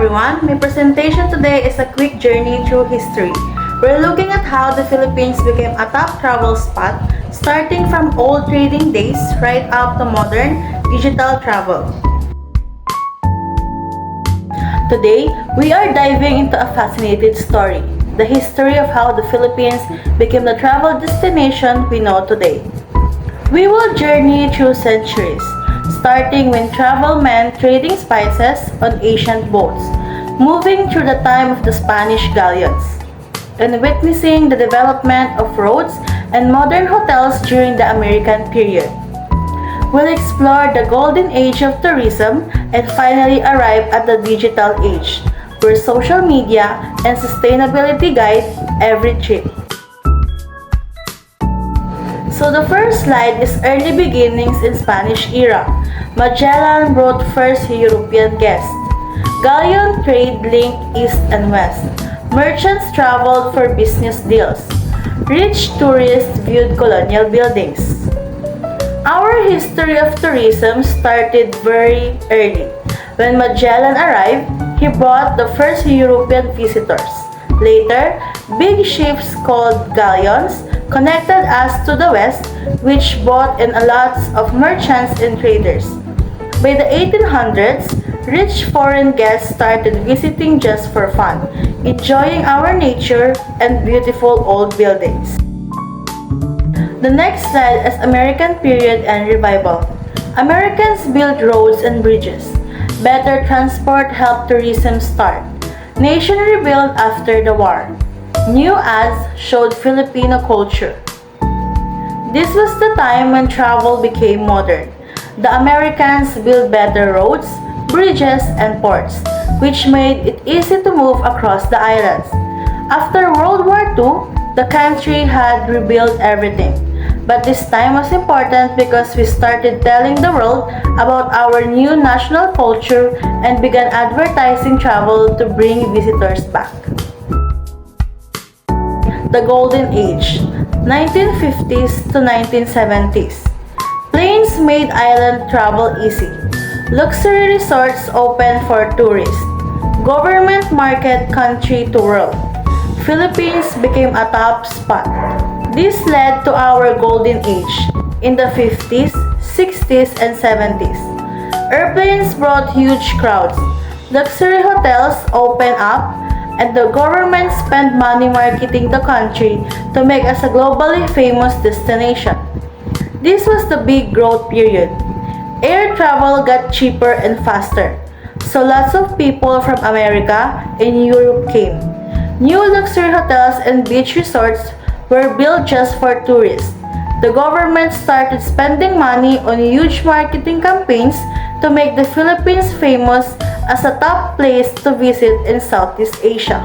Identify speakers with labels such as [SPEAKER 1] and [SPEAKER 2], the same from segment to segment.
[SPEAKER 1] everyone, my presentation today is a quick journey through history. We're looking at how the Philippines became a top travel spot, starting from old trading days right up to modern digital travel. Today, we are diving into a fascinating story, the history of how the Philippines became the travel destination we know today. We will journey through centuries, starting when travel meant trading spices on ancient boats, moving through the time of the Spanish galleons, and witnessing the development of roads and modern hotels during the American period. We'll explore the golden age of tourism and finally arrive at the digital age, where social media and sustainability guide every trip. So the first slide is early beginnings in Spanish era. Magellan brought first European guests. Galleon trade linked east and west. Merchants traveled for business deals. Rich tourists viewed colonial buildings. Our history of tourism started very early. When Magellan arrived, he brought the first European visitors. Later, big ships called galleons connected us to the west, which brought in a lot of merchants and traders. By the 1800s, rich foreign guests started visiting just for fun, enjoying our nature and beautiful old buildings. The next slide is American period and revival. Americans built roads and bridges. Better transport helped tourism start. Nation rebuilt after the war. New ads showed Filipino culture. This was the time when travel became modern. The Americans built better roads, bridges, and ports, which made it easy to move across the islands. After World War II, the country had rebuilt everything. But this time was important because we started telling the world about our new national culture and began advertising travel to bring visitors back. The Golden Age, 1950s to 1970s. Planes made island travel easy. Luxury resorts opened for tourists. Government market country to world. Philippines became a top spot. This led to our golden age in the 50s, 60s, and 70s. Airplanes brought huge crowds. Luxury hotels opened up, and the government spent money marketing the country to make us a globally famous destination. This was the big growth period. Air travel got cheaper and faster, so lots of people from America and Europe came. New luxury hotels and beach resorts were built just for tourists. The government started spending money on huge marketing campaigns to make the Philippines famous as a top place to visit in Southeast Asia.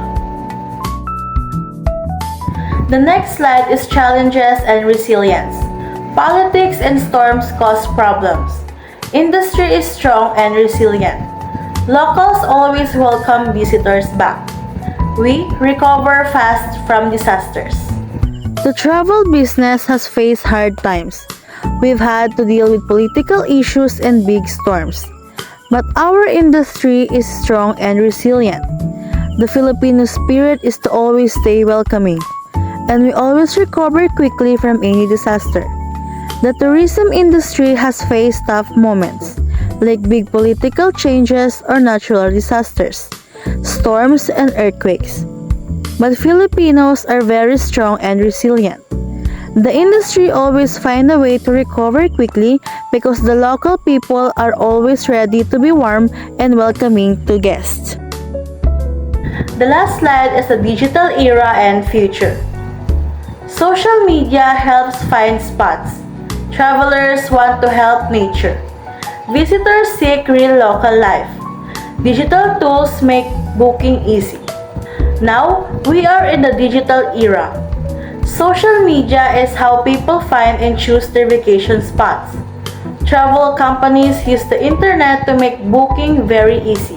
[SPEAKER 1] The next slide is challenges and resilience. Politics and storms cause problems. Industry is strong and resilient. Locals always welcome visitors back. We recover fast from disasters. The travel business has faced hard times. We've had to deal with political issues and big storms. But our industry is strong and resilient. The Filipino spirit is to always stay welcoming, and we always recover quickly from any disaster. The tourism industry has faced tough moments, like big political changes or natural disasters, storms and earthquakes. But Filipinos are very strong and resilient. The industry always find a way to recover quickly because the local people are always ready to be warm and welcoming to guests. The last slide is the digital era and future. Social media helps find spots. Travelers want to help nature. Visitors seek real local life. Digital tools make booking easy. Now, we are in the digital era. Social media is how people find and choose their vacation spots. Travel companies use the internet to make booking very easy.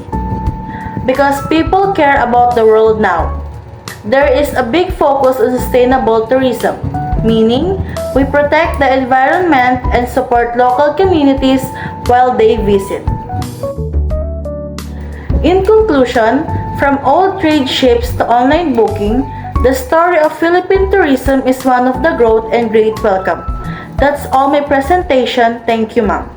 [SPEAKER 1] Because people care about the world now. There is a big focus on sustainable tourism, meaning we protect the environment and support local communities while they visit. In conclusion, from old trade ships to online booking, the story of Philippine tourism is one of the growth and great welcome. That's all my presentation. Thank you, ma'am.